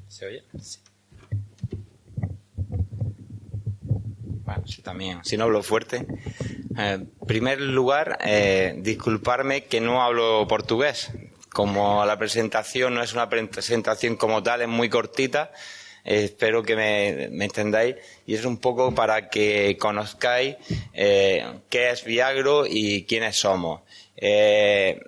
¿Se oye? Sí. Bueno, sí, también. Si no hablo fuerte. En primer lugar, disculparme que no hablo portugués. Como la presentación no es una presentación como tal, es muy cortita, espero que me entendáis. Y es un poco para que conozcáis qué es Viagro y quiénes somos.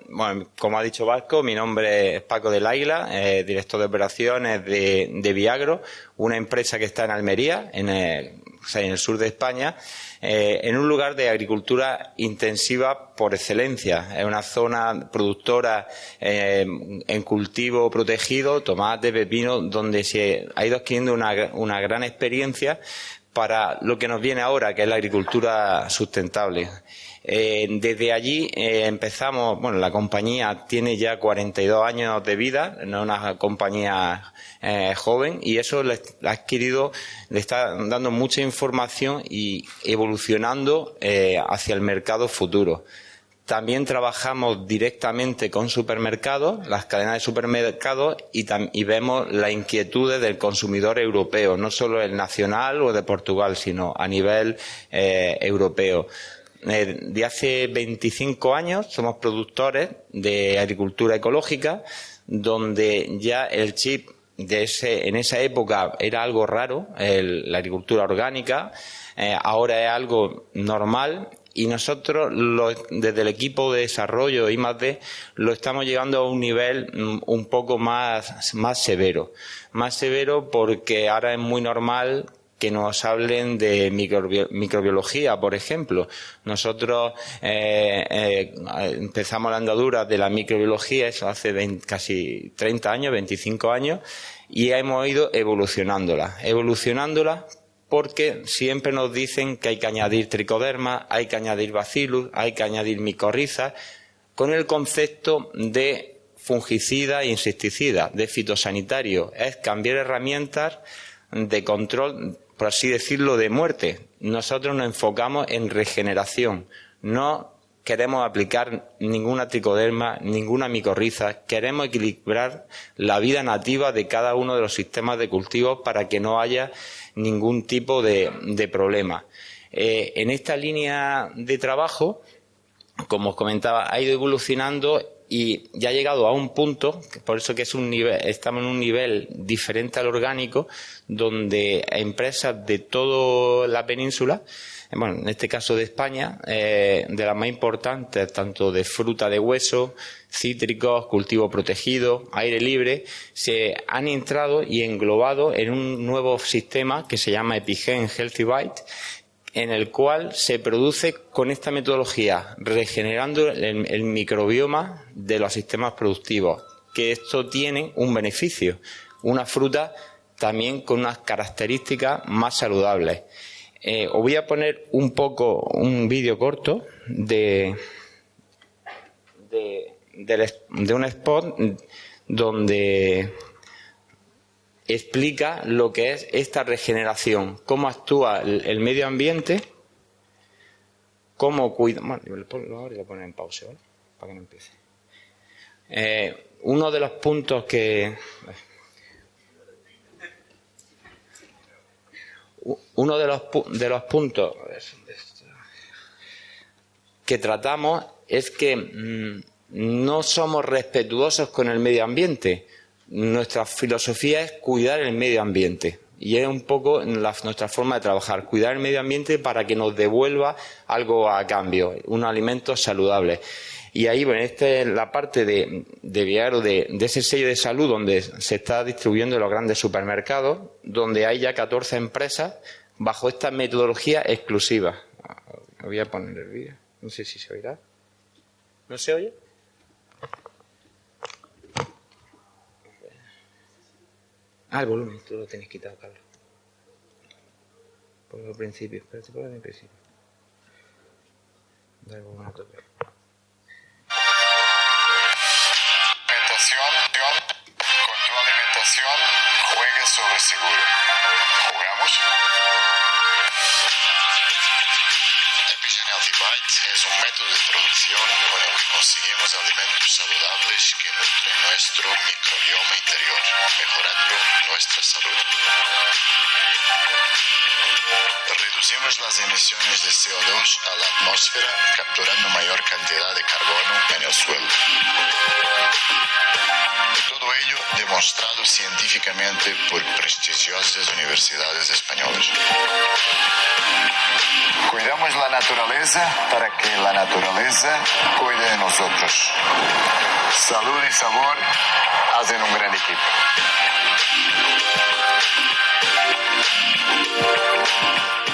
Bueno, como ha dicho Vasco, mi nombre es Paco del Águila, director de operaciones de Viagro, una empresa que está en Almería, en el sur de España, en un lugar de agricultura intensiva por excelencia. Es una zona productora en cultivo protegido, tomate, pepino, donde se ha ido adquiriendo una gran experiencia para lo que nos viene ahora, que es la agricultura sustentable. Desde allí empezamos, bueno, la compañía tiene ya 42 años de vida, no es una compañía joven, y eso le ha adquirido, le está dando mucha información y evolucionando hacia el mercado futuro. También trabajamos directamente con supermercados, las cadenas de supermercados, y vemos las inquietudes del consumidor europeo, no solo el nacional o de Portugal, sino a nivel europeo. De hace 25 años somos productores de agricultura ecológica, donde ya el chip en esa época era algo raro, la agricultura orgánica, ahora es algo normal. Y nosotros, desde el equipo de desarrollo I+D, lo estamos llevando a un nivel un poco más severo. Más severo porque ahora es muy normal que nos hablen de microbiología, por ejemplo. Nosotros empezamos la andadura de la microbiología, eso hace casi 30 años, 25 años, y hemos ido evolucionándola porque siempre nos dicen que hay que añadir tricoderma, hay que añadir bacillus, hay que añadir micorrizas, con el concepto de fungicida e insecticida, de fitosanitario. Es cambiar herramientas de control, por así decirlo, de muerte. Nosotros nos enfocamos en regeneración. No queremos aplicar ninguna tricoderma, ninguna micorriza. Queremos equilibrar la vida nativa de cada uno de los sistemas de cultivo para que no haya ningún tipo de problema. En esta línea de trabajo, como os comentaba, ha ido evolucionando y ya ha llegado a un punto, por eso que estamos en un nivel diferente al orgánico, donde empresas de toda la península, bueno, en este caso de España, de las más importantes, tanto de fruta de hueso, cítricos, cultivo protegido, aire libre, se han entrado y englobado en un nuevo sistema que se llama Epigen Healthy Bite, en el cual se produce con esta metodología, regenerando el microbioma de los sistemas productivos, que esto tiene un beneficio, una fruta también con unas características más saludables. Os voy a poner un vídeo corto de un spot donde explica lo que es esta regeneración, cómo actúa el medio ambiente, cómo cuida. Bueno, yo lo pongo ahora y lo pongo en pausa, ¿vale? Para que no empiece. Uno de los puntos que tratamos es que no somos respetuosos con el medio ambiente. Nuestra filosofía es cuidar el medio ambiente y es un poco nuestra forma de trabajar, cuidar el medio ambiente para que nos devuelva algo a cambio, unos alimentos saludables. Y ahí, bueno, esta es la parte de Viagro, de ese sello de salud donde se está distribuyendo en los grandes supermercados, donde hay ya 14 empresas bajo esta metodología exclusiva. Voy a poner el vídeo, no sé si se oirá. ¿No se oye? El volumen, tú lo tienes quitado, Carlos. Por el principio, espérate por el principio. Dale volumen a tope. Con tu alimentación, juegue sobre seguro. ¿Jugamos? Epigen Healthy Bite es un método de producción con el que conseguimos alimentos saludables que nutren nuestro microbioma interior. mejorando nuestra salud. Reducimos las emisiones de CO2 a la atmósfera, capturando mayor cantidad de carbono en el suelo. Y todo ello demostrado científicamente por prestigiosas universidades españolas. Cuidamos la naturaleza para que la naturaleza cuide de nosotros. Salud y sabor hacen un gran equipo.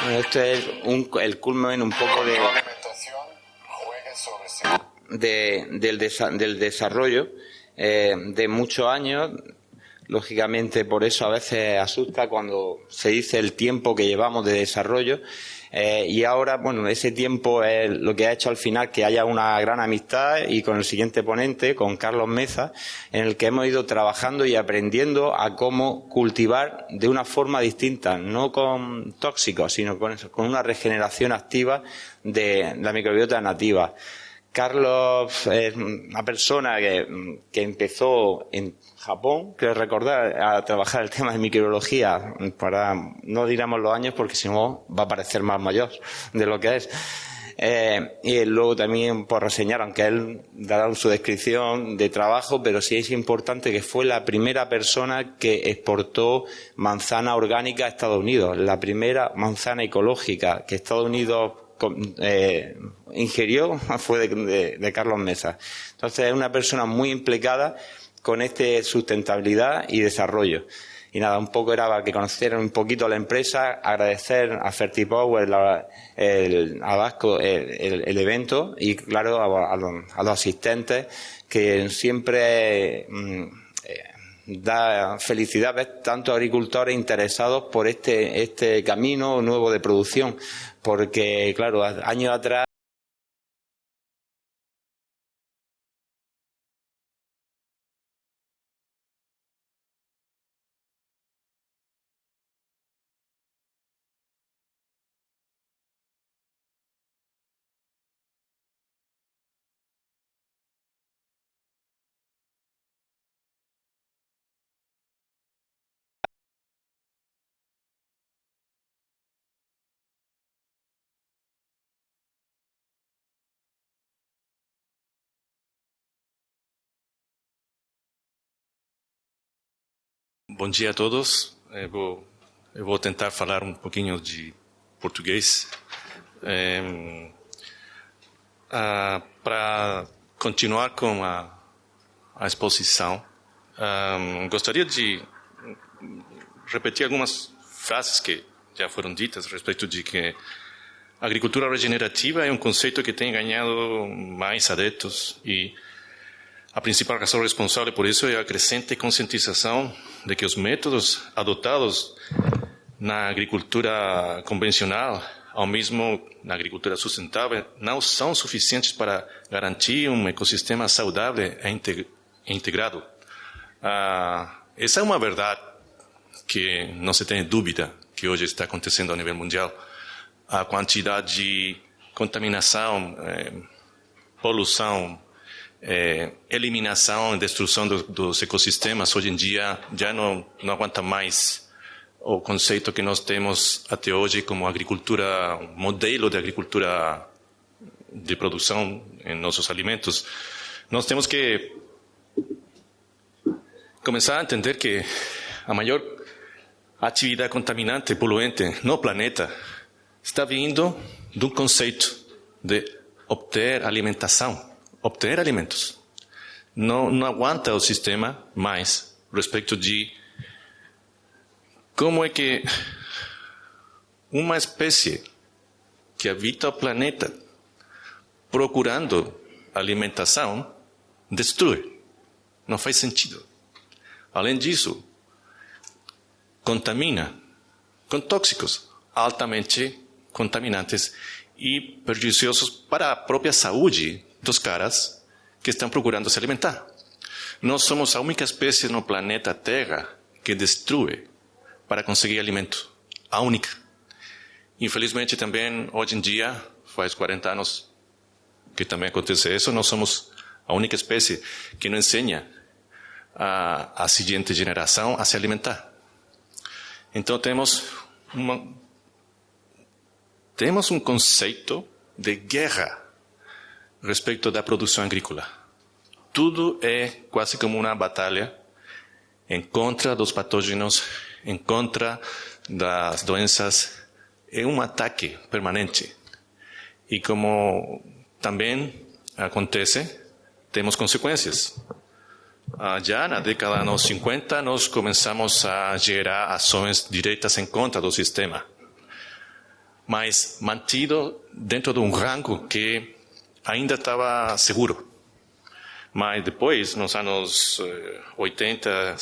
Bueno, esto es el culmen un poco La alimentación juega sobre del desarrollo de muchos años. Lógicamente, por eso a veces asusta cuando se dice el tiempo que llevamos de desarrollo. Y ahora, bueno, ese tiempo es lo que ha hecho al final que haya una gran amistad, y con el siguiente ponente, con Carlos Meza, en el que hemos ido trabajando y aprendiendo a cómo cultivar de una forma distinta, no con tóxicos, sino con una regeneración activa de la microbiota nativa. Carlos es una persona que empezó en Japón, creo recordar, a trabajar el tema de microbiología, para, no digamos los años porque si no va a parecer más mayor de lo que es. Y luego también por reseñar, aunque él dará su descripción de trabajo, pero sí es importante que fue la primera persona que exportó manzana orgánica a Estados Unidos, la primera manzana ecológica que Estados Unidos ingirió fue de Carlos Meza. Entonces es una persona muy implicada con sustentabilidad y desarrollo. Y nada, un poco era para que conocieran un poquito a la empresa, agradecer a Fertipower, a Vasco, el evento, y claro, a los asistentes, que siempre da felicidad ver tantos agricultores interesados por este camino nuevo de producción, porque claro, años atrás Bom dia a todos. Eu vou tentar falar um pouquinho de português. Para continuar com a exposição, gostaria de repetir algumas frases que já foram ditas a respeito de que a agricultura regenerativa é um conceito que tem ganhado mais adeptos e a principal razão responsável por isso é a crescente conscientização de que os métodos adotados na agricultura convencional, ou mesmo na agricultura sustentável, não são suficientes para garantir um ecossistema saudável e integrado. Essa é uma verdade que não se tem dúvida que hoje está acontecendo a nível mundial. A quantidade de contaminação, poluição, eliminação e destruição dos ecossistemas hoje em dia já não aguenta mais o conceito que nós temos até hoje como agricultura, um modelo de agricultura de produção em nossos alimentos. Nós temos que começar a entender que a maior atividade contaminante, poluente no planeta está vindo de um conceito de obter alimentação. Obter alimentos. Não aguanta o sistema mais respeito de como é que uma espécie que habita o planeta procurando alimentação destrui. Não faz sentido. Além disso, contamina com tóxicos altamente contaminantes e perniciosos para a própria saúde dos caras que estão procurando se alimentar. Nós somos a única espécie no planeta Terra que destrui para conseguir alimento. A única. Infelizmente também, hoje em dia, faz 40 anos que também acontece isso, nós somos a única espécie que não ensina a siguiente generação a se alimentar. Então temos um conceito de guerra respeito da produção agrícola. Tudo é quase como uma batalha em contra dos patógenos, em contra das doenças. É um ataque permanente. E como também acontece, temos consequências. Já na década de anos 50, nós começamos a gerar ações diretas em contra do sistema, mas mantido dentro de um rango que ainda estava seguro. Mas depois, nos anos 80,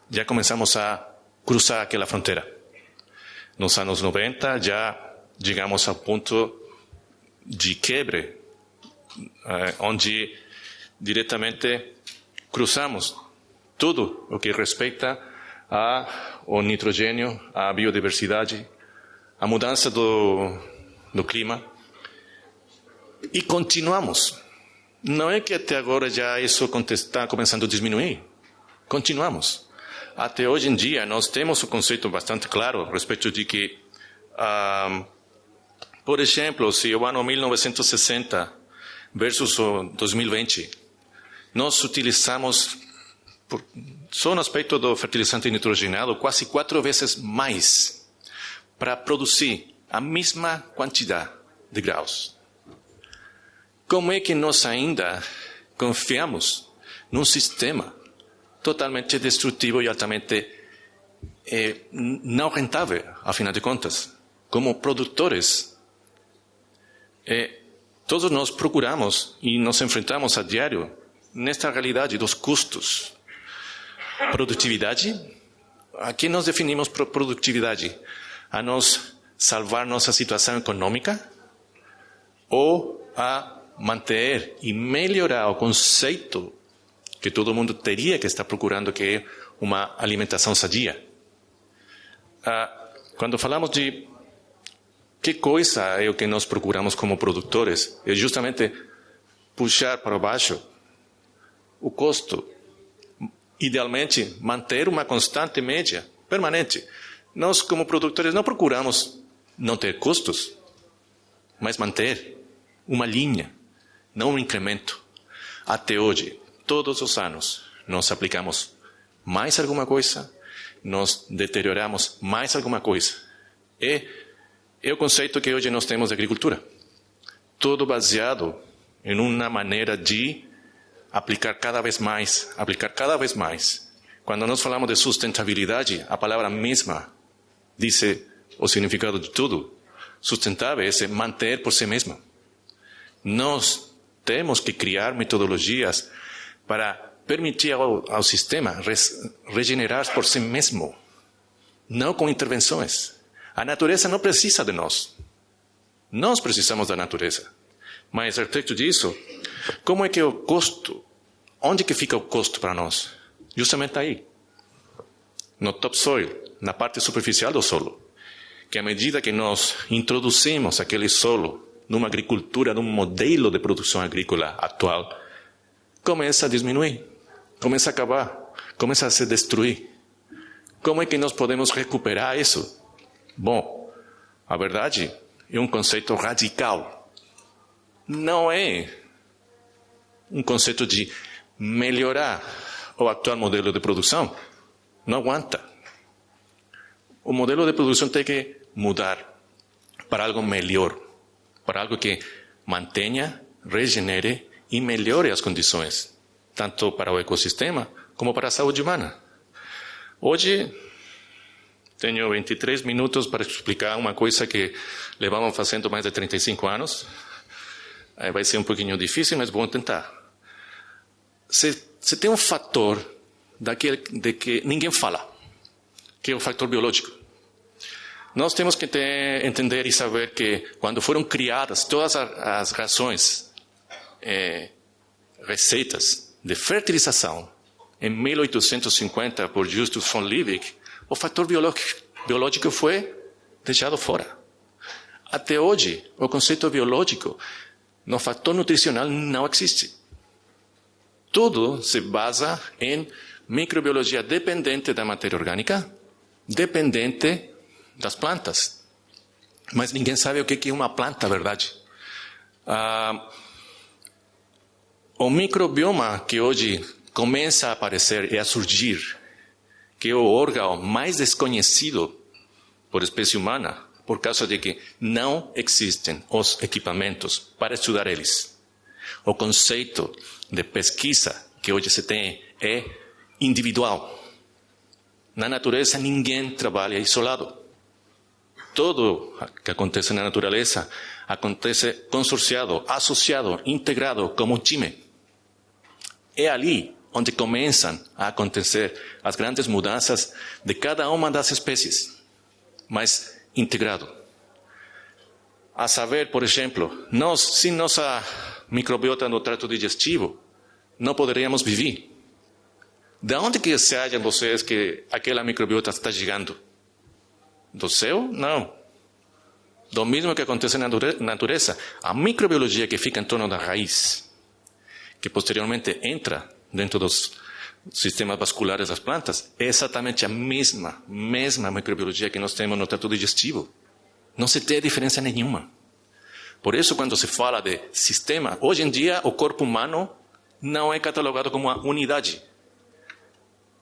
já começamos a cruzar aquela fronteira. Nos anos 90, já chegamos ao ponto de quebre, onde diretamente cruzamos tudo o que respeita ao nitrogênio, à biodiversidade, à mudança do clima. E continuamos. Não é que até agora já isso está começando a diminuir. Continuamos. Até hoje em dia, nós temos um conceito bastante claro a respeito de que, por exemplo, se o ano 1960 versus o 2020, nós utilizamos, só no aspecto do fertilizante nitrogenado, quase 4 vezes mais para produzir a mesma quantidade de graus. Como é que nós ainda confiamos num sistema totalmente destrutivo e altamente não rentável, afinal de contas? Como produtores, todos nós procuramos e nos enfrentamos a diário nesta realidade dos custos. Produtividade? A que nós definimos por produtividade? A nós salvar nossa situação econômica ou a manter e melhorar o conceito que todo mundo teria que estar procurando, que é uma alimentação sadia? Quando falamos de que coisa é o que nós procuramos como produtores, é justamente puxar para baixo o custo. Idealmente, manter uma constante média, permanente. Nós, como produtores, não procuramos não ter custos, mas manter uma linha, não um incremento. Até hoje, todos os anos, nós aplicamos mais alguma coisa, nós deterioramos mais alguma coisa. É o conceito que hoje nós temos de agricultura. Tudo baseado em uma maneira de aplicar cada vez mais. Quando nós falamos de sustentabilidade, a palavra mesma diz o significado de tudo. Sustentável é manter por si mesmo. Nós temos que criar metodologias para permitir ao sistema regenerar por si mesmo, não com intervenções. A natureza não precisa de nós. Nós precisamos da natureza. Mas, a respeito disso, como é que o custo, onde que fica o custo para nós? Justamente aí, no topsoil, na parte superficial do solo. Que à medida que nós introduzimos aquele solo numa agricultura, num modelo de produção agrícola atual, começa a diminuir, começa a acabar, começa a se destruir. Como é que nós podemos recuperar isso? Bom, a verdade é um conceito radical. Não é um conceito de melhorar o atual modelo de produção. Não aguenta. O modelo de produção tem que mudar para algo melhor, para algo que mantenha, regenere e melhore as condições, tanto para o ecossistema como para a saúde humana. Hoje, tenho 23 minutos para explicar uma coisa que levamos fazendo mais de 35 anos. Vai ser um pouquinho difícil, mas vou tentar. Se tem um fator de que ninguém fala, que é o fator biológico. Nós temos que entender e saber que quando foram criadas todas as rações, receitas de fertilização, em 1850, por Justus von Liebig, o fator biológico foi deixado fora. Até hoje, o conceito biológico no fator nutricional não existe. Tudo se basa em microbiologia dependente da matéria orgânica, dependente das plantas. Mas ninguém sabe o que é uma planta, verdade? O microbioma que hoje começa a aparecer e a surgir, que é o órgão mais desconhecido por espécie humana, por causa de que não existem os equipamentos para estudar eles. O conceito de pesquisa que hoje se tem é individual. Na natureza, ninguém trabalha isolado. Tudo que acontece na natureza acontece consorciado, associado, integrado como um time. É ali onde começam a acontecer as grandes mudanças de cada uma das espécies, mas integrado. A saber, por exemplo, sem nossa microbiota no trato digestivo, não poderíamos viver. De onde que se acham vocês que aquela microbiota está chegando? Do céu? Não. Do mesmo que acontece na natureza, a microbiologia que fica em torno da raiz, que posteriormente entra dentro dos sistemas vasculares das plantas, é exatamente a mesma microbiologia que nós temos no trato digestivo. Não se tem diferença nenhuma. Por isso, quando se fala de sistema, hoje em dia o corpo humano não é catalogado como uma unidade.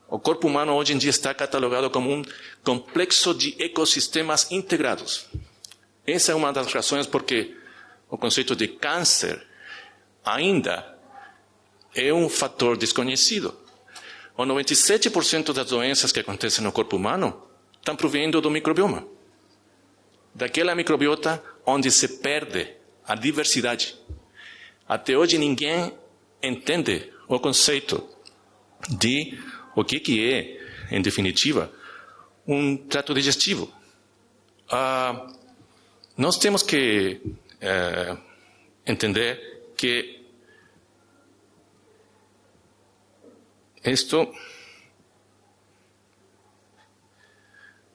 O corpo humano hoje em dia está catalogado como um complexo de ecossistemas integrados. Essa é uma das razões porque o conceito de câncer ainda é um fator desconhecido. O 97% das doenças que acontecem no corpo humano estão provindo do microbioma. Daquela microbiota onde se perde a diversidade. Até hoje ninguém entende o conceito de o que é, em definitiva, um trato digestivo. Nós temos que entender que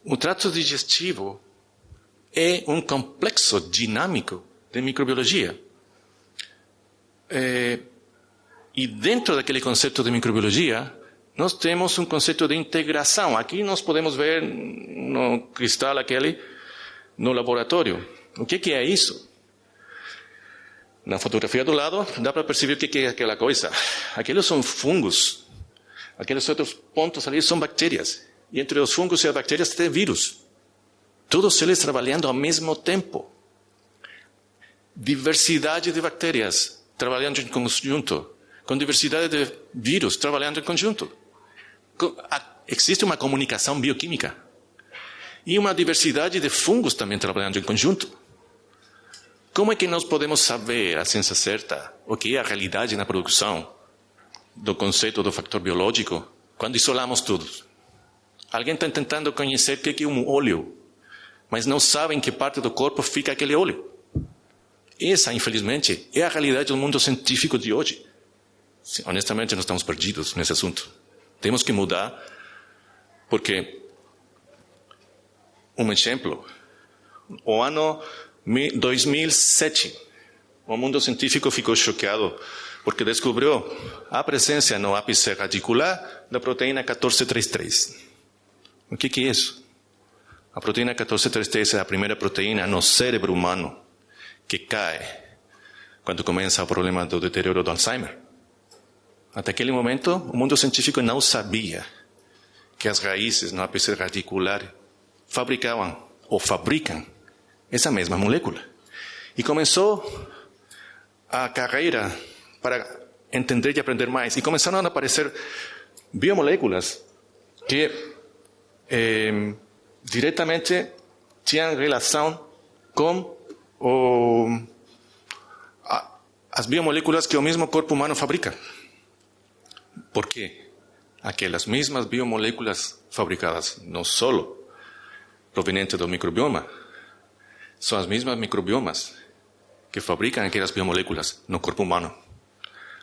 o trato digestivo é um complexo dinâmico de microbiologia. E dentro daquele conceito de microbiologia, nós temos um conceito de integração. Aqui nós podemos ver no cristal aquele, no laboratório. O que é isso? Na fotografia do lado, dá para perceber o que é aquela coisa. Aqueles são fungos. Aqueles outros pontos ali são bactérias. E entre os fungos e as bactérias tem vírus. Todos eles trabalhando ao mesmo tempo. Diversidade de bactérias trabalhando em conjunto. Com diversidade de vírus trabalhando em conjunto. Existe uma comunicação bioquímica. E uma diversidade de fungos também trabalhando em conjunto. Como é que nós podemos saber a ciência certa o que é a realidade na produção do conceito do fator biológico quando isolamos tudo? Alguém está tentando conhecer o que é um óleo, mas não sabe em que parte do corpo fica aquele óleo. Essa, infelizmente, é a realidade do mundo científico de hoje. Honestamente, nós estamos perdidos nesse assunto. Temos que mudar, porque, um exemplo, o ano 2007, o mundo científico ficou chocado porque descobriu a presença no ápice radicular da proteína 1433. O que é isso? A proteína 1433 é a primeira proteína no cérebro humano que cai quando começa o problema do deterioro do Alzheimer. Até aquele momento, o mundo científico não sabia que as raízes no ápice radicular fabricavam ou fabricam essa mesma molécula. E começou a carreira para entender e aprender mais. E começaram a aparecer biomoléculas que diretamente tinham relação com as biomoléculas que o mesmo corpo humano fabrica. Por quê? Aquelas mesmas biomoléculas fabricadas não só provenientes do microbioma, são as mesmas microbiomas que fabricam aquelas biomoléculas no corpo humano.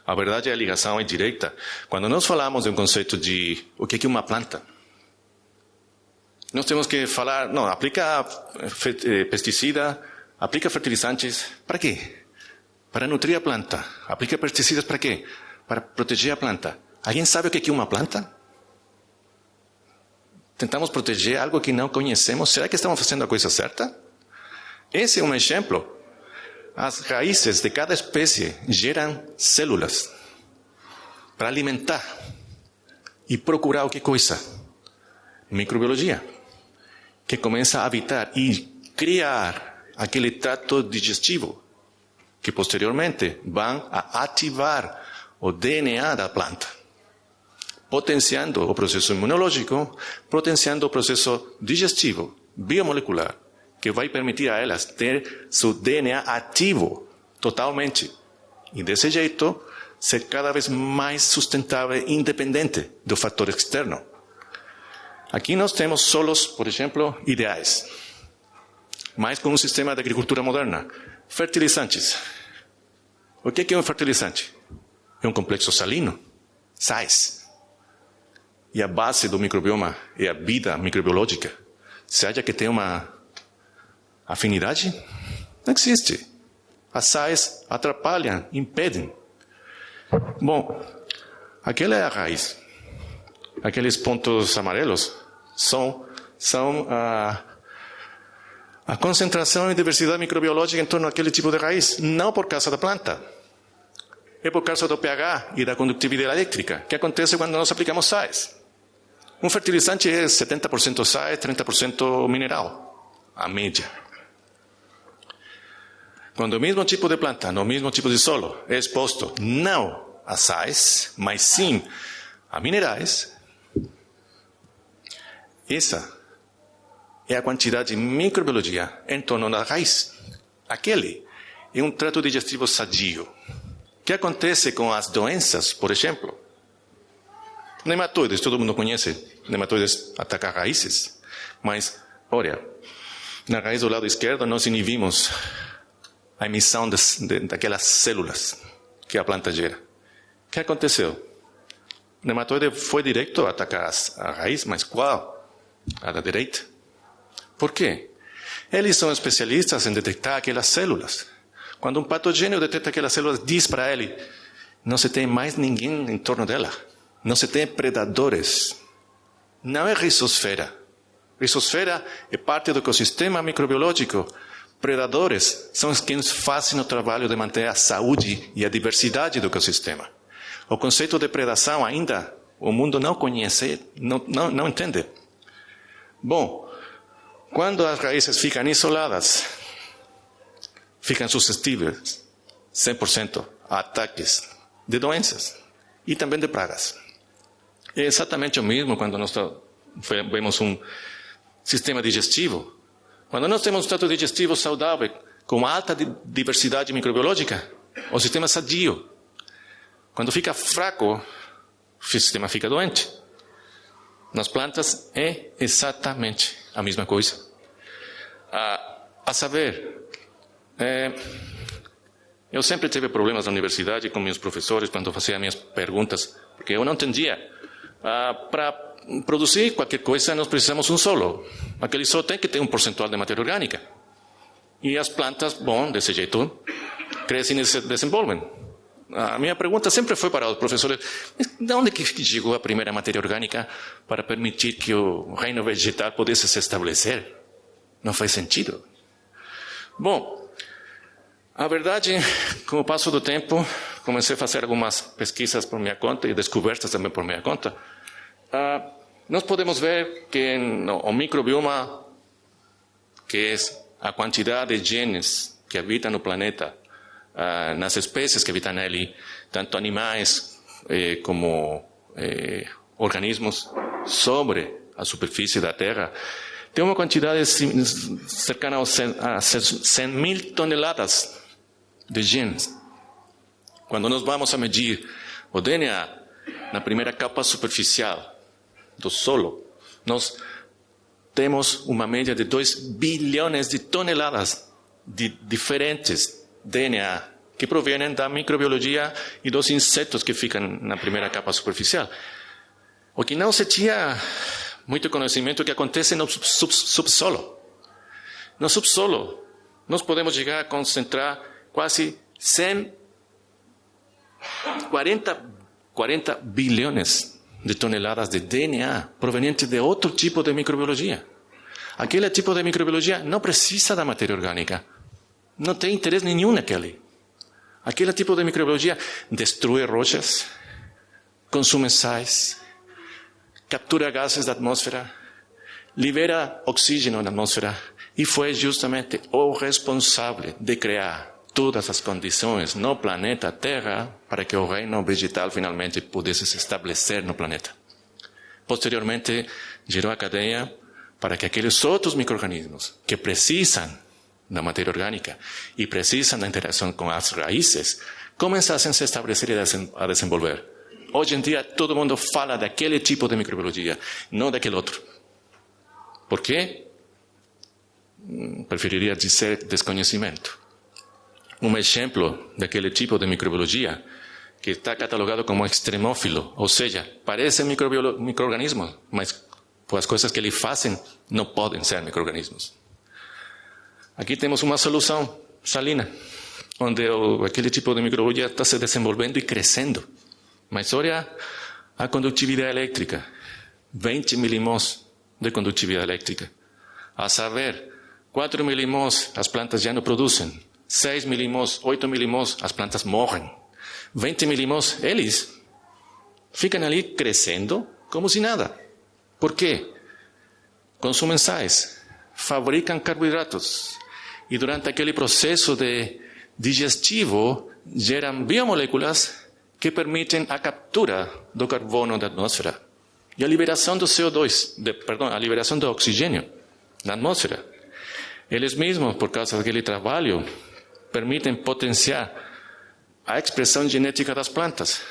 A verdade, a ligação é direta. Quando nós falamos de um conceito de o que é uma planta, nós temos que falar, não, aplica pesticida, aplica fertilizantes, para quê? Para nutrir a planta. Aplica pesticidas para quê? Para proteger a planta. Alguém sabe o que é uma planta? Tentamos proteger algo que não conhecemos. Será que estamos fazendo a coisa certa? Esse é um exemplo. As raízes de cada espécie geram células para alimentar e procurar o que coisa? Microbiologia, que começa a habitar e criar aquele trato digestivo, que posteriormente vão a ativar o DNA da planta, potenciando o processo imunológico, potenciando o processo digestivo, biomolecular, que vai permitir a elas ter seu DNA ativo totalmente. E desse jeito, ser cada vez mais sustentável e independente do fator externo. Aqui nós temos solos, por exemplo, ideais. Mas com um sistema de agricultura moderna. Fertilizantes. O que é um fertilizante? É um complexo salino, sais. E a base do microbioma é a vida microbiológica. Você acha que tem uma afinidade? Não existe. As sais atrapalham, impedem. Bom, aquela é a raiz. Aqueles pontos amarelos são a concentração e diversidade microbiológica em torno daquele tipo de raiz. Não por causa da planta. É por causa do pH e da condutividade elétrica, que acontece quando nós aplicamos sais. Um fertilizante é 70% sais, 30% mineral, a média. Quando o mesmo tipo de planta, no mesmo tipo de solo, é exposto não a sais, mas sim a minerais, essa é a quantidade de microbiologia em torno da raiz. Aquele é um trato digestivo sadio. O que acontece com as doenças, por exemplo? Nematóides, todo mundo conhece. Nematóides atacam raízes. Mas, olha, na raiz do lado esquerdo nós inibimos a emissão daquelas células que a planta gera. O que aconteceu? O nematóide foi direto a atacar a raiz, mas qual? A da direita. Por quê? Eles são especialistas em detectar aquelas células. Quando um patogênio detecta aquelas células, diz para ele, não se tem mais ninguém em torno dela. Não se tem predadores. Não é rizosfera. Rizosfera é parte do ecossistema microbiológico. Predadores são os que fazem o trabalho de manter a saúde e a diversidade do ecossistema. O conceito de predação ainda o mundo não conhece, não entende. Bom, quando as raízes ficam isoladas, ficam suscetíveis 100% a ataques de doenças e também de pragas. É exatamente o mesmo quando nós vemos um sistema digestivo. Quando nós temos um trato digestivo saudável, com alta diversidade microbiológica, o sistema é sadio. Quando fica fraco, o sistema fica doente. Nas plantas é exatamente a mesma coisa. A saber, eu sempre tive problemas na universidade com meus professores quando fazia minhas perguntas, porque eu não entendia. Para produzir qualquer coisa, nós precisamos de um solo. Aquele solo tem que ter um percentual de matéria orgânica. E as plantas, bom, desse jeito, crescem e se desenvolvem. A minha pergunta sempre foi para os professores, de onde que chegou a primeira matéria orgânica para permitir que o reino vegetal pudesse se estabelecer? Não faz sentido. Bom, a verdade, com o passo do tempo, comecei a fazer algumas pesquisas por minha conta e descobertas também por minha conta. Nós podemos ver que o microbioma, que é a quantidade de genes que habitam no planeta, nas espécies que habitam nele, tanto animais como organismos sobre a superfície da Terra, tem uma quantidade cercana a 100 mil toneladas de genes. Quando nós vamos a medir o DNA na primeira capa superficial do solo, nós temos uma média de 2 bilhões de toneladas de diferentes DNA que provêm da microbiologia e dos insetos que ficam na primeira capa superficial. O que não se tinha muito conhecimento que acontece no subsolo. No subsolo, nós podemos chegar a concentrar quase 40 bilhões de toneladas de DNA provenientes de otro tipo de microbiología. Aquele tipo de microbiologia não precisa da matéria orgânica. Não tem interesse nenhum naquele. Aquele tipo de microbiologia destrói rochas, consome sais, captura gases da atmosfera, libera oxígeno na atmosfera e foi justamente o responsável de criar todas as condições no planeta Terra para que o reino vegetal finalmente pudesse se estabelecer no planeta. Posteriormente, gerou a cadeia para que aqueles outros micro-organismos que precisam da matéria orgânica e precisam da interação com as raízes começassem a se estabelecer e a desenvolver. Hoje em dia, todo mundo fala daquele tipo de microbiologia, não daquele outro. Por quê? Preferiria dizer desconhecimento. Um exemplo daquele tipo de microbiologia que está catalogado como extremófilo, ou seja, parece micro-organismo, mas as coisas que ele fazem não podem ser micro-organismos. Aqui temos uma solução salina, onde aquele tipo de microbiologia está se desenvolvendo e crescendo. Mas olha a condutividade elétrica, 20 milimós de condutividade elétrica. A saber, 4 milimós as plantas já não produzem, 6 milimós, 8 milimós as plantas morrem. 20 milimós, eles ficam ali crescendo como se nada. Por quê? Consumem sais, fabricam carboidratos e durante aquele processo digestivo geram biomoléculas que permitem a captura do carbono da atmosfera e a liberação do CO2, a liberação do oxigênio da atmosfera. Eles mesmos, por causa daquele trabalho, permitem potenciar a expressão genética das plantas.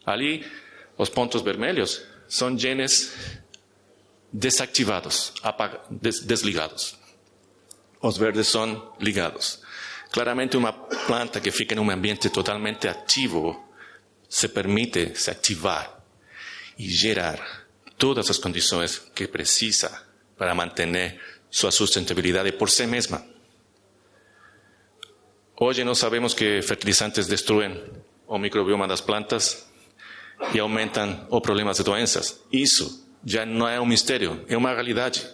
Ali, os pontos vermelhos são genes desativados, desligados. Os verdes são ligados. Claramente, uma planta que fica em um ambiente totalmente ativo se permite se ativar e gerar todas as condições que precisa para manter sua sustentabilidade por si mesma. Hoje nós sabemos que fertilizantes destruem o microbioma das plantas e aumentam os problemas de doenças. Isso já não é um mistério, é uma realidade.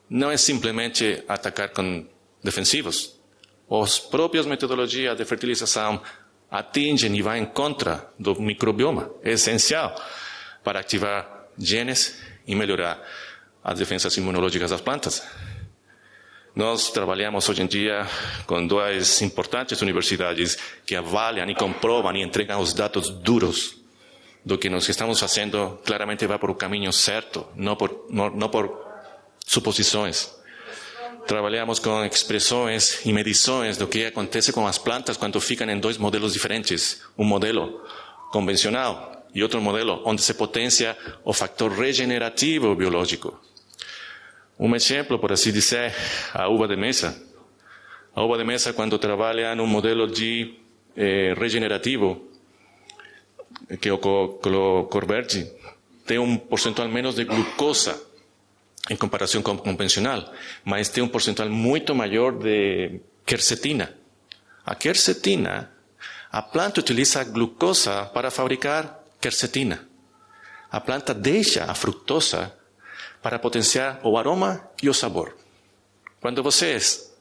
Não é simplesmente atacar com defensivos. As próprias metodologias de fertilização atingem e vão em contra do microbioma. É essencial para ativar genes e melhorar as defesas imunológicas das plantas. Nós trabalhamos hoje em dia com duas importantes universidades que avaliam e comprovam e entregam os dados duros do que nós estamos fazendo. Claramente vai por o caminho certo, não por suposições. Trabalhamos com expressões e medições do que acontece com as plantas quando ficam em dois modelos diferentes. Um modelo convencional e outro modelo onde se potencia o fator regenerativo biológico. Um exemplo, por assim dizer, a uva de mesa. A uva de mesa, quando trabalha num modelo de regenerativo, que é o Corbergi, tem um percentual menos de glucosa em comparação com o convencional, mas tem um percentual muito maior de quercetina. A quercetina, a planta utiliza a glucosa para fabricar quercetina. A planta deixa a fructosa para potenciar o aroma e o sabor. Quando vocês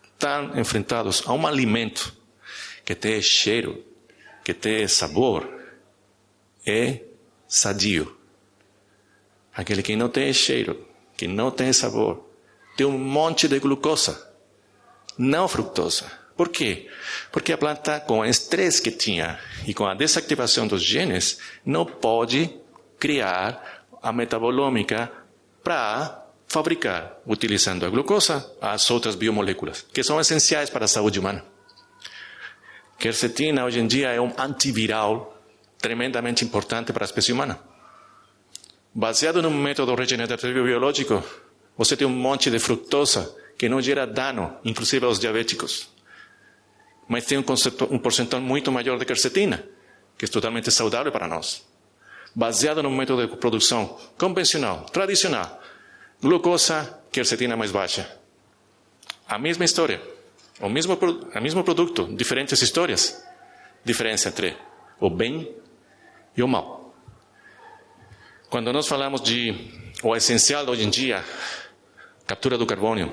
estão enfrentados a um alimento que tem cheiro, que tem sabor, é sadio. Aquele que não tem cheiro, que não tem sabor, tem um monte de glucosa, não fructosa. Por quê? Porque a planta, com o estresse que tinha e com a desativação dos genes, não pode criar a metabolômica para fabricar, utilizando a glucosa, as outras biomoléculas, que são essenciais para a saúde humana. Quercetina, hoje em dia, é um antiviral tremendamente importante para a espécie humana. Baseado num método regenerativo biológico, você tem um monte de fructosa que não gera dano, inclusive aos diabéticos. Mas tem um percentual muito maior de quercetina, que é totalmente saudável para nós. Baseado num método de produção convencional, tradicional, glucosa, quercetina mais baixa. A mesma história, o mesmo produto, diferentes histórias. Diferença entre o bem e o mal. Quando nós falamos de o essencial de hoje em dia, captura do carbono,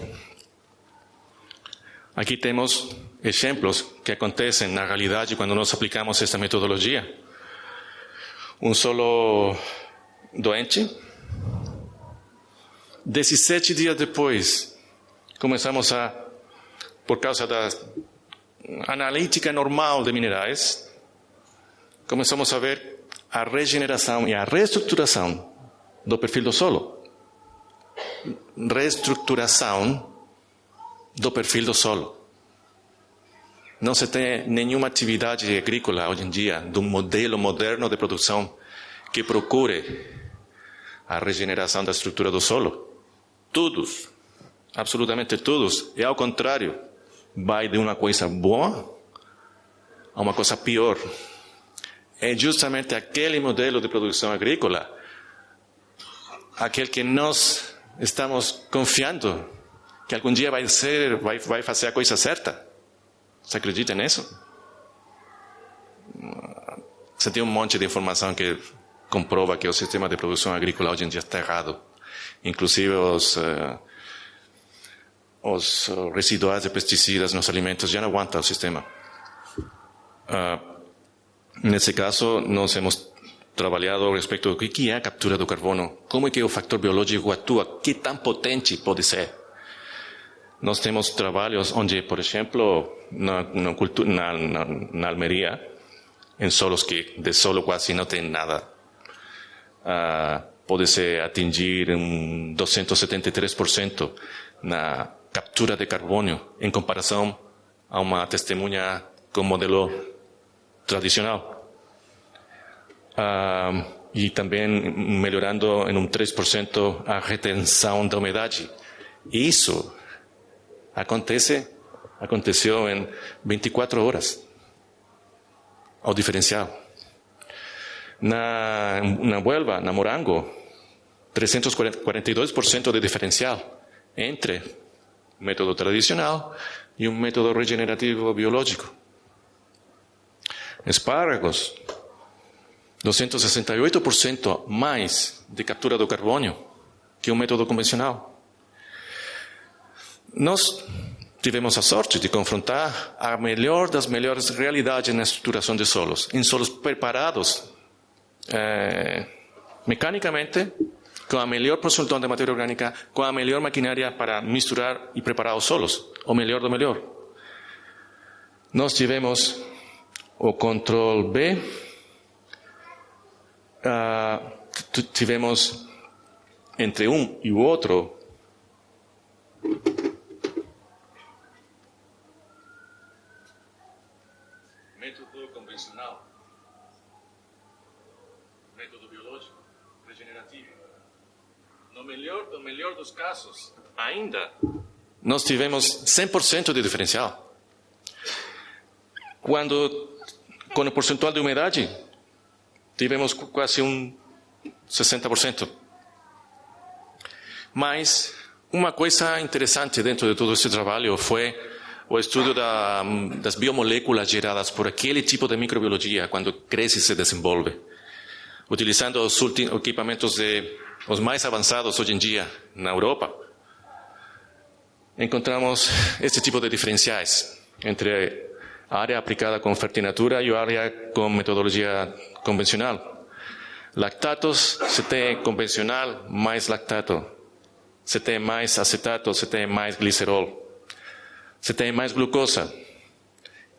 aqui temos exemplos que acontecem na realidade quando nós aplicamos esta metodologia. Um solo doente, 17 dias depois, começamos a, por causa da analítica normal de minerais, começamos a ver a regeneração e a reestruturação do perfil do solo. Reestruturação do perfil do solo. Não se tem nenhuma atividade agrícola hoje em dia, de um modelo moderno de produção que procure a regeneração da estrutura do solo. Todos, absolutamente todos, e ao contrário, vai de uma coisa boa a uma coisa pior. É justamente aquele modelo de produção agrícola, aquele que nós estamos confiando que algum dia vai fazer a coisa certa. Você acredita nisso? Você tem um monte de informação que comprova que o sistema de produção agrícola hoje em dia está errado. Inclusive os residuais de pesticidas nos alimentos já não aguentam o sistema. Nesse caso, nós hemos trabalhado a respeito do que é a captura do carbono, como é que o factor biológico atua, que tão potente pode ser. Nós temos trabalhos onde, por exemplo, na Almeria, em solos que de solo quase não tem nada, pode-se atingir 273% na captura de carbono em comparação a uma testemunha com modelo tradicional. E também melhorando em 3% a retenção da umidade. Isso aconteceu em 24 horas, ao diferencial. Na Huelva, na Morango, 342% de diferencial entre método tradicional e um método regenerativo biológico. Espárragos, 268% mais de captura do carbono que um método convencional. Nós tivemos a sorte de confrontar a melhor das melhores realidades na estruturação de solos, em solos preparados mecanicamente, com a melhor produção de matéria orgânica, com a melhor maquinária para misturar e preparar os solos, o melhor do melhor. Nós tivemos o controle B, tivemos entre um e o outro método convencional, método biológico, regenerativo. No melhor dos casos, ainda, nós tivemos 100% de diferencial. Quando, com o percentual de umidade, tivemos quase 60%. Mas uma coisa interessante dentro de todo esse trabalho foi o estudo das biomoléculas geradas por aquele tipo de microbiologia quando cresce e se desenvolve. Utilizando os equipamentos os mais avançados hoje em dia na Europa, encontramos esse tipo de diferenciais entre a área aplicada com fertinatura e a área com metodologia convencional. Lactatos, se tem convencional, mais lactato. Se tem mais acetato, se tem mais glicerol. Se tem mais glucosa,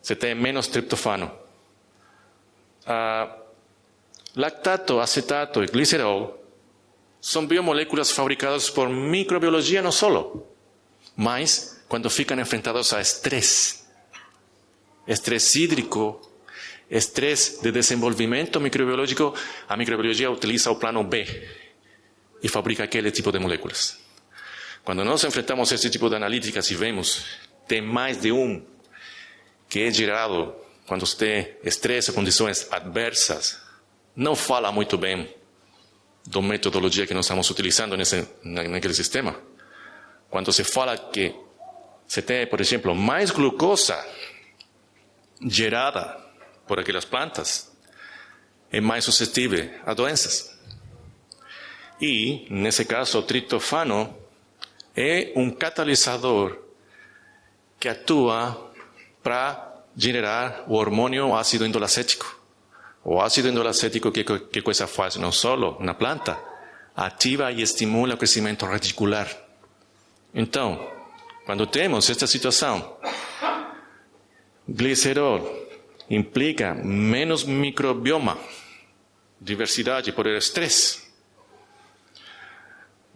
se tem menos triptofano. Lactato, acetato e glicerol são biomoléculas fabricadas por microbiologia no solo, mas quando ficam enfrentados a estresse hídrico, estresse de desenvolvimento microbiológico, a microbiologia utiliza o plano B e fabrica aquele tipo de moléculas. Quando nós enfrentamos esse tipo de analíticas e vemos tem mais de um que é gerado quando você tem estresse, condições adversas, não fala muito bem da metodologia que nós estamos utilizando naquele sistema. Quando se fala que você tem, por exemplo, mais glucosa gerada por aquelas plantas, é mais suscetível a doenças. E, nesse caso, o triptofano é um catalisador que atua para gerar o hormônio ácido endolacético. O ácido endolacético, que coisa faz? Não só na planta, ativa e estimula o crescimento radicular. Então, quando temos esta situação, glicerol implica menos microbioma, diversidade por estresse,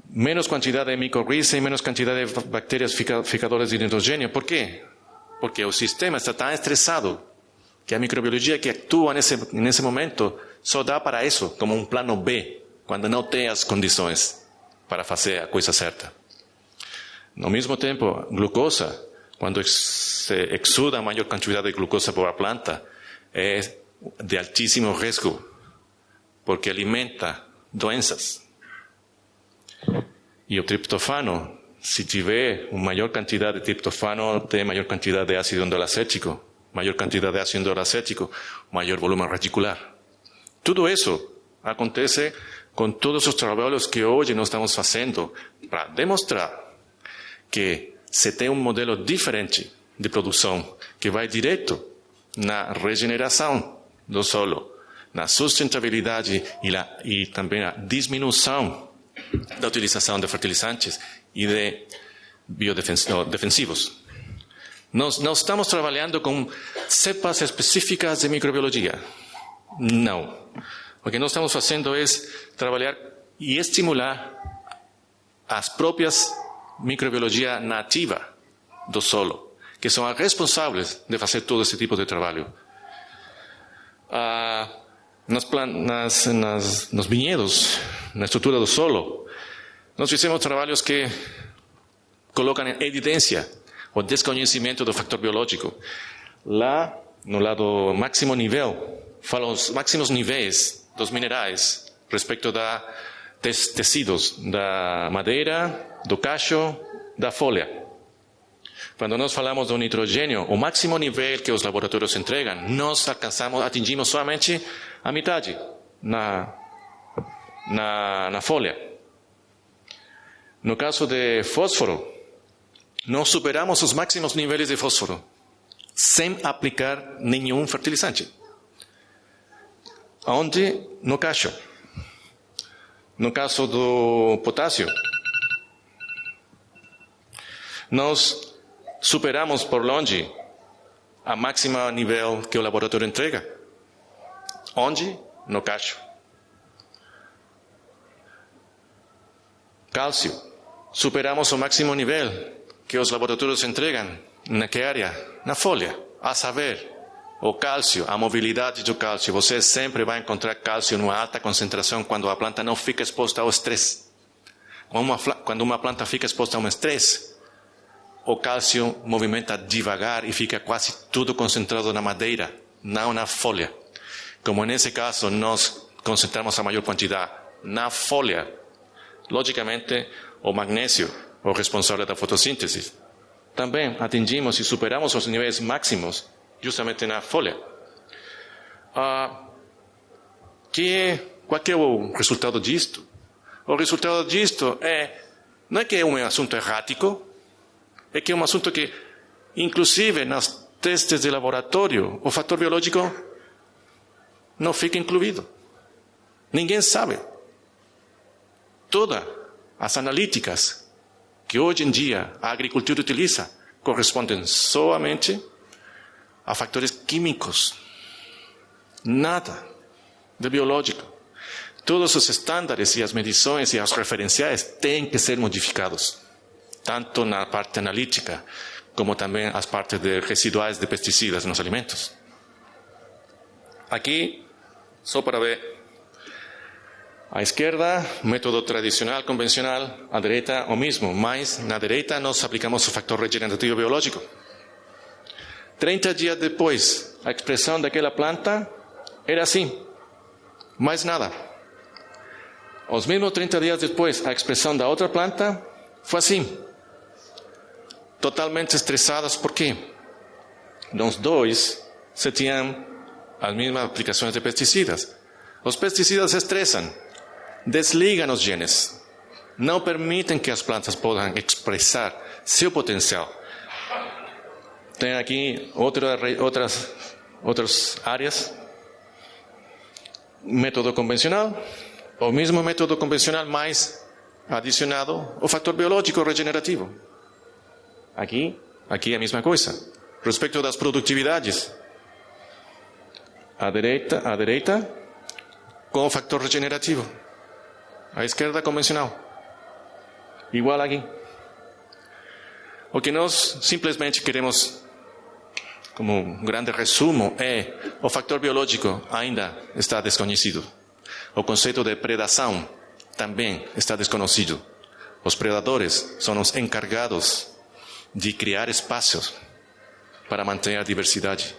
menos quantidade de micorriza e menos quantidade de bactérias ficadoras de nitrogênio. Por quê? Porque o sistema está tão estressado que a microbiologia que atua nesse momento só dá para isso, como um plano B, quando não tem as condições para fazer a coisa certa. No mesmo tempo, glucosa, quando se exuda a maior quantidade de glucosa por a planta, é de altíssimo risco, porque alimenta doenças. E o triptofano, se tiver uma maior quantidade de triptofano, tem maior quantidade de ácido endolacético. Maior quantidade de ácido endolacético, maior volume radicular. Tudo isso acontece com todos os trabalhos que hoje nós estamos fazendo para demonstrar que se tem um modelo diferente de produção que vai direto na regeneração do solo, na sustentabilidade e também na diminuição da utilização de fertilizantes e de biodefensivos. Nós não estamos trabalhando com cepas específicas de microbiologia. Não. O que nós estamos fazendo é trabalhar e estimular as próprias microbiologia nativa do solo, que são as responsáveis de fazer todo esse tipo de trabalho. Nos vinhedos, na estrutura do solo, nós fizemos trabalhos que colocam em evidência o desconhecimento do factor biológico. Lá, no lado máximo nível, falam os máximos níveis dos minerais respeito da tecidos, da madeira, do cacho, da folha. Quando nós falamos do nitrogênio, o máximo nível que os laboratórios entregam, nós atingimos somente a metade na folha. No caso de fósforo, nós superamos os máximos níveis de fósforo sem aplicar nenhum fertilizante. Onde? No cacho. No caso do potássio, nós superamos por longe a máxima nível que o laboratório entrega. Onde? No cacho. Cálcio. Superamos o máximo nível que os laboratórios entregam. Na que área? Na folha. A saber, o cálcio, a mobilidade do cálcio. Você sempre vai encontrar cálcio numa alta concentração quando a planta não fica exposta ao estresse. Quando uma planta fica exposta a um estresse, o cálcio movimenta devagar e fica quase tudo concentrado na madeira, não na folha. Como nesse caso nós concentramos a maior quantidade na folha, logicamente o magnésio, o responsável da fotossíntese, também atingimos e superamos os níveis máximos justamente na folha. Qual é o resultado disto? O resultado disto não é que é um assunto errático, é que é um assunto que, inclusive nos testes de laboratório, o fator biológico não fica incluído. Ninguém sabe. Todas as analíticas que hoje em dia a agricultura utiliza correspondem somente a fatores químicos. Nada de biológico. Todos os estándares e as medições e as referenciais têm que ser modificados, tanto na parte analítica como também as partes de residuais de pesticidas nos alimentos. Aqui, só para ver, à esquerda, método tradicional, convencional, à direita o mesmo, mas na direita nós aplicamos o fator regenerativo biológico. 30 dias depois, a expressão daquela planta era assim, mais nada. Os mesmos 30 dias depois, a expressão da outra planta foi assim. Totalmente estressadas, por quê? Nos dois se tinham as mesmas aplicações de pesticidas. Os pesticidas estressam. desligam os genes. Não permitem que as plantas possam expressar seu potencial. Tem aqui outras áreas. Método convencional, o mesmo método convencional, mais adicionado o fator biológico regenerativo. Aqui a mesma coisa. Respecto das produtividades, à direita, com o fator regenerativo. À esquerda, convencional. Igual aqui. O que nós simplesmente queremos, como um grande resumo, é o fator biológico ainda está desconhecido. O conceito de predação também está desconhecido. Os predadores são os encarregados de criar espaços para manter a diversidade.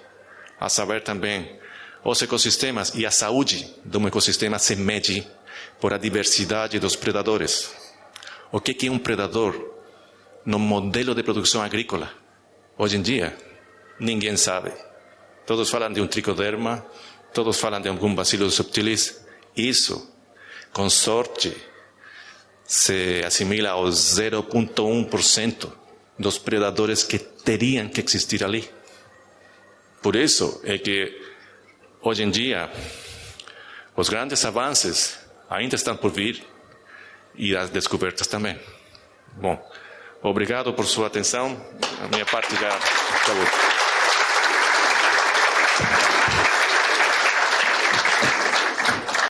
A saber também, os ecossistemas e a saúde de um ecossistema se mede por a diversidade dos predadores. O que é um predador no modelo de produção agrícola? Hoje em dia, ninguém sabe. Todos falam de um tricoderma, todos falam de algum bacillus subtilis. Isso, com sorte, se assimila aos 0,1% dos predadores que teriam que existir ali. Por isso é que, hoje em dia, os grandes avanços ainda estão por vir e as descobertas também. Bom, obrigado por sua atenção. A minha parte já acabou.